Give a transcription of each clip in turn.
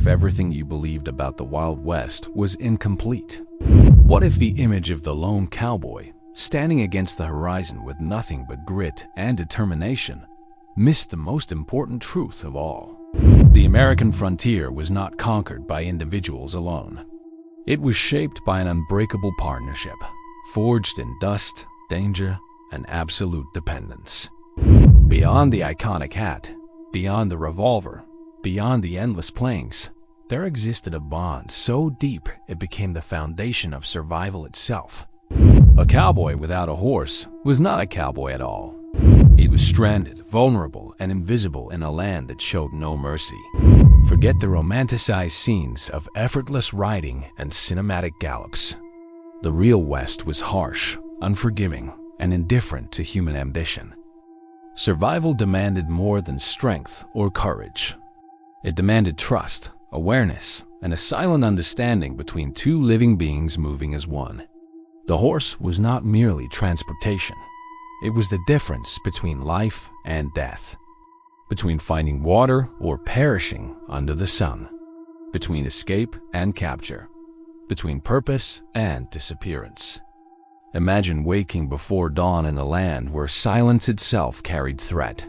if everything you believed about the Wild West was incomplete? What if the image of the lone cowboy, standing against the horizon with nothing but grit and determination, missed the most important truth of all? The American frontier was not conquered by individuals alone. It was shaped by an unbreakable partnership, forged in dust, danger, and absolute dependence. Beyond the iconic hat, beyond the revolver, beyond the endless plains, there existed a bond so deep it became the foundation of survival itself. A cowboy without a horse was not a cowboy at all. He was stranded, vulnerable, and invisible in a land that showed no mercy. Forget the romanticized scenes of effortless riding and cinematic gallops. The real West was harsh, unforgiving, and indifferent to human ambition. Survival demanded more than strength or courage. It demanded trust, awareness, and a silent understanding between two living beings moving as one. The horse was not merely transportation. It was the difference between life and death, between finding water or perishing under the sun, between escape and capture, between purpose and disappearance. Imagine waking before dawn in a land where silence itself carried threat.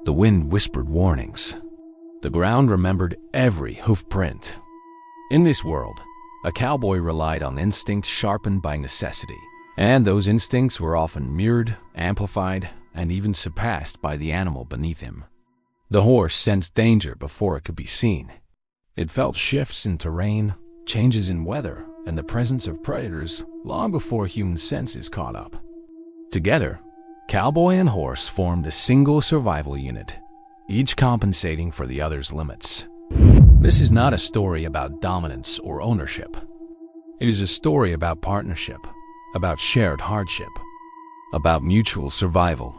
The wind whispered warnings. The ground remembered every hoof print. In this world, a cowboy relied on instinct sharpened by necessity, and those instincts were often mirrored, amplified, and even surpassed by the animal beneath him. The horse sensed danger before it could be seen. It felt shifts in terrain, changes in weather, and the presence of predators long before human senses caught up. Together, cowboy and horse formed a single survival unit, each compensating for the other's limits. This is not a story about dominance or ownership. It is a story about partnership, about shared hardship, about mutual survival.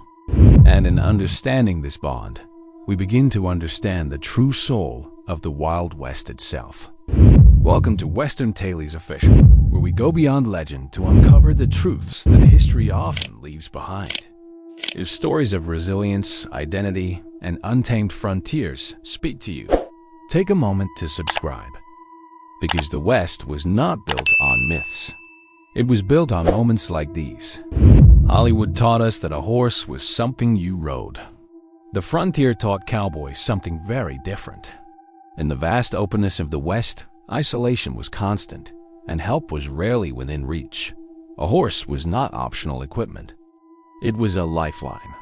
And in understanding this bond, we begin to understand the true soul of the Wild West itself. Welcome to Western Tales Official, where we go beyond legend to uncover the truths that history often leaves behind. If stories of resilience, identity, and untamed frontiers speak to you, take a moment to subscribe. Because the West was not built on myths. It was built on moments like these. Hollywood taught us that a horse was something you rode. The frontier taught cowboys something very different. In the vast openness of the West, isolation was constant, and help was rarely within reach. A horse was not optional equipment. It was a lifeline.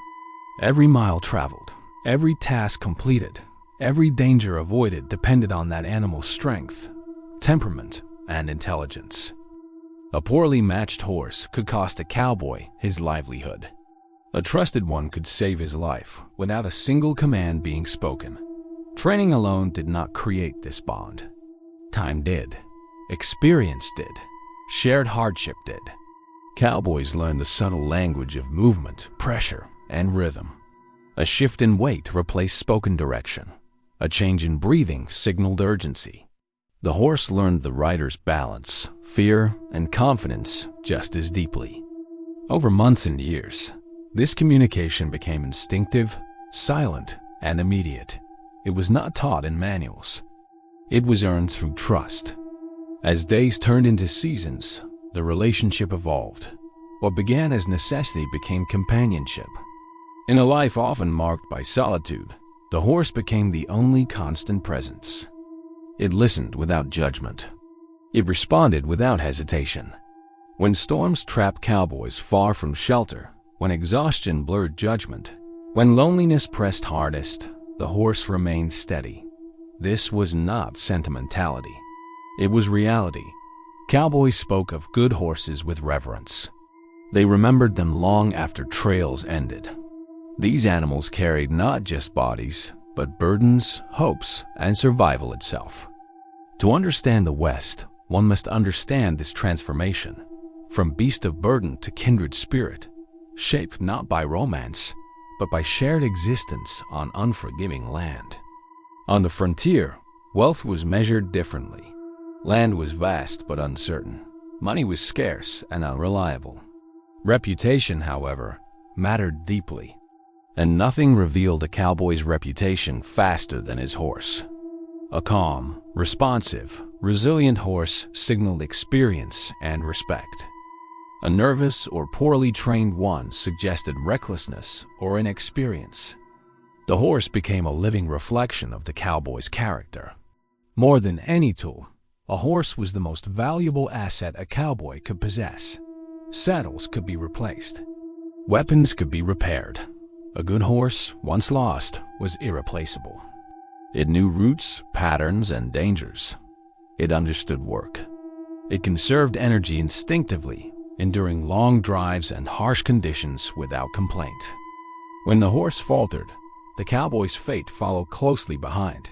Every mile traveled, every task completed, every danger avoided depended on that animal's strength, temperament, and intelligence. A poorly matched horse could cost a cowboy his livelihood. A trusted one could save his life without a single command being spoken. Training alone did not create this bond. Time did. Experience did. Shared hardship did. Cowboys learned the subtle language of movement, pressure, and rhythm. A shift in weight replaced spoken direction. A change in breathing signaled urgency. The horse learned the rider's balance, fear, and confidence just as deeply. Over months and years, this communication became instinctive, silent, and immediate. It was not taught in manuals. It was earned through trust. As days turned into seasons, the relationship evolved. What began as necessity became companionship. In a life often marked by solitude, the horse became the only constant presence. It listened without judgment. It responded without hesitation. When storms trapped cowboys far from shelter, when exhaustion blurred judgment, when loneliness pressed hardest, the horse remained steady. This was not sentimentality. It was reality. Cowboys spoke of good horses with reverence. They remembered them long after trails ended. These animals carried not just bodies, but burdens, hopes, and survival itself. To understand the West, one must understand this transformation, from beast of burden to kindred spirit, shaped not by romance, but by shared existence on unforgiving land. On the frontier, wealth was measured differently. Land was vast but uncertain. Money was scarce and unreliable. Reputation, however, mattered deeply. And nothing revealed a cowboy's reputation faster than his horse. A calm, Responsive, resilient horse signaled experience and respect. A nervous or poorly trained one suggested recklessness or inexperience. The horse became a living reflection of the cowboy's character. More than any tool, a horse was the most valuable asset a cowboy could possess. Saddles could be replaced. Weapons could be repaired. A good horse, once lost, was irreplaceable. It knew routes, patterns, and dangers. It understood work. It conserved energy instinctively, enduring long drives and harsh conditions without complaint. When the horse faltered, the cowboy's fate followed closely behind.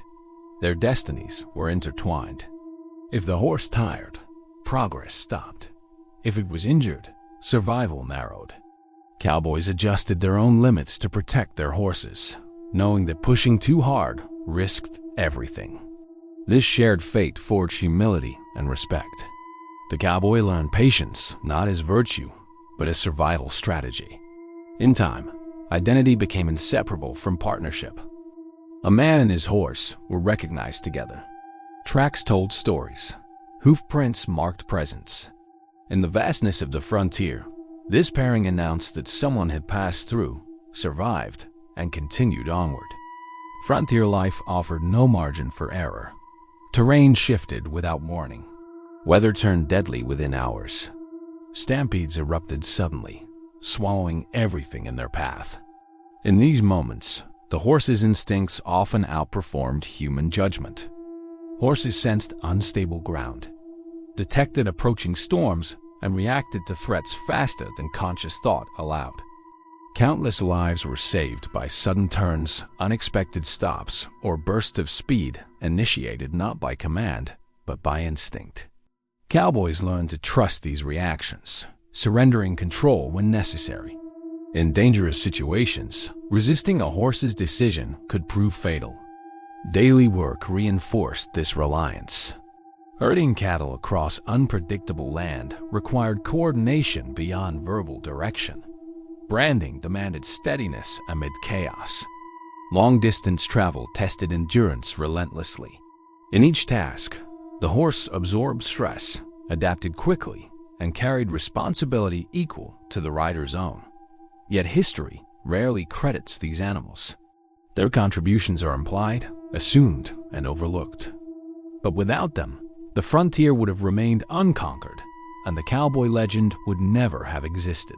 Their destinies were intertwined. If the horse tired, progress stopped. If it was injured, survival narrowed. Cowboys adjusted their own limits to protect their horses, knowing that pushing too hard risked everything. This shared fate forged humility and respect. The cowboy learned patience not as virtue, but as survival strategy. In time, identity became inseparable from partnership. A man and his horse were recognized together. Tracks told stories. Hoof prints marked presence. In the vastness of the frontier, this pairing announced that someone had passed through, survived, and continued onward. Frontier life offered no margin for error. Terrain shifted without warning. Weather turned deadly within hours. Stampedes erupted suddenly, swallowing everything in their path. In these moments, the horse's instincts often outperformed human judgment. Horses sensed unstable ground, detected approaching storms, and reacted to threats faster than conscious thought allowed. Countless lives were saved by sudden turns, unexpected stops, or bursts of speed initiated not by command, but by instinct. Cowboys learned to trust these reactions, surrendering control when necessary. In dangerous situations, resisting a horse's decision could prove fatal. Daily work reinforced this reliance. Herding cattle across unpredictable land required coordination beyond verbal direction. Branding demanded steadiness amid chaos. Long-distance travel tested endurance relentlessly. In each task, the horse absorbed stress, adapted quickly, and carried responsibility equal to the rider's own. Yet history rarely credits these animals. Their contributions are implied, assumed, and overlooked. But without them, the frontier would have remained unconquered, and the cowboy legend would never have existed.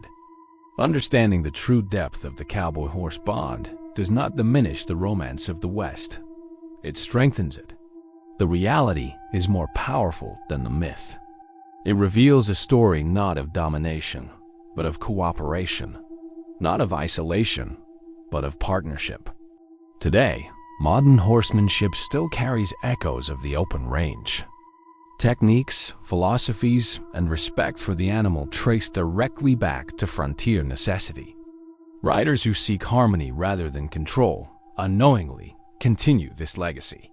Understanding the true depth of the cowboy-horse bond does not diminish the romance of the West. It strengthens it. The reality is more powerful than the myth. It reveals a story not of domination, but of cooperation. Not of isolation, but of partnership. Today, modern horsemanship still carries echoes of the open range. Techniques, philosophies, and respect for the animal trace directly back to frontier necessity. Riders who seek harmony rather than control unknowingly continue this legacy.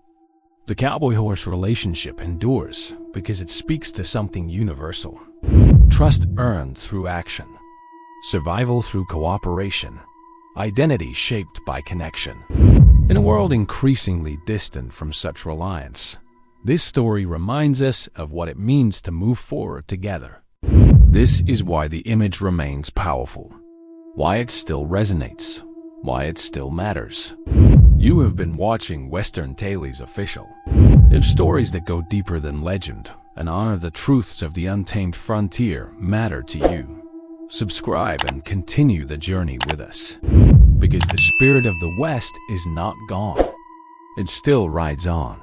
The cowboy-horse relationship endures because it speaks to something universal. Trust earned through action. Survival through cooperation. Identity shaped by connection. In a world increasingly distant from such reliance, this story reminds us of what it means to move forward together. This is why the image remains powerful, why it still resonates, why it still matters. You have been watching Western Tales Official. If stories that go deeper than legend and honor the truths of the untamed frontier matter to you, subscribe and continue the journey with us. Because the spirit of the West is not gone. It still rides on.